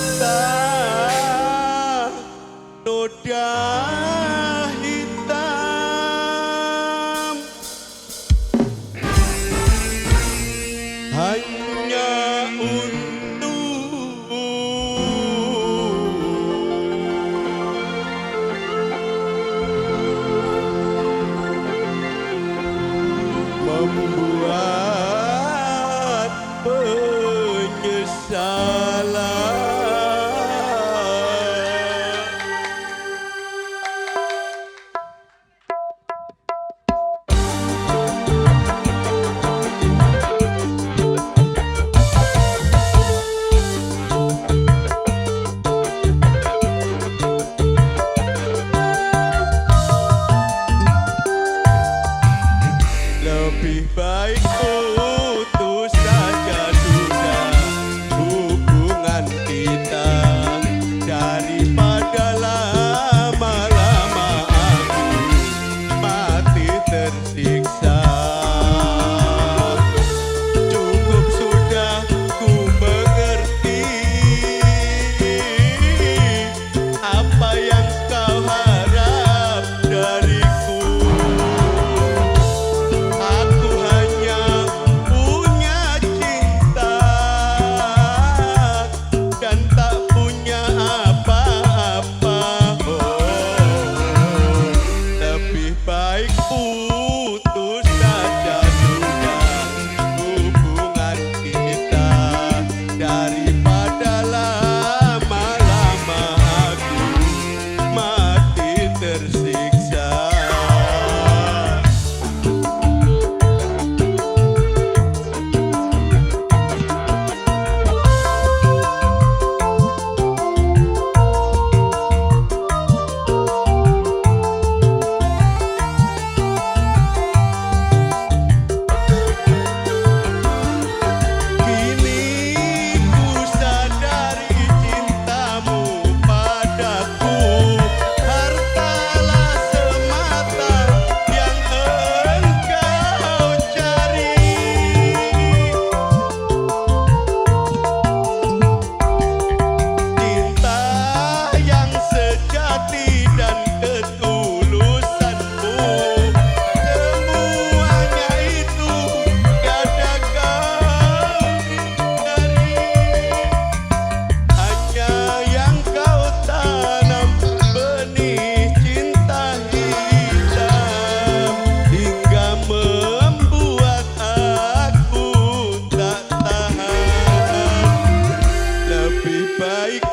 cinta noda hitam hanya untuk membuat penyesalan. Lebih baik putus saja sudah hubungan kita daripada lama-lama aku mati tersiksa. Cukup sudah ku mengerti apa yang kau harap dariku. Aku hanya punya cinta dan tak punya apa-apa. Lebih baik putus saja sudah hubungan kita daripada lama-lama aku mati tersiksa. Kini ku sadari cintamu padaku hartalah semata yang engkau cari. Cinta yang sejati dan ketulusanmu, semuanya itu tiada kau hindari. Hanya yang kau tanam benih cinta hitam hingga membuat aku tak tahan. Lebih baik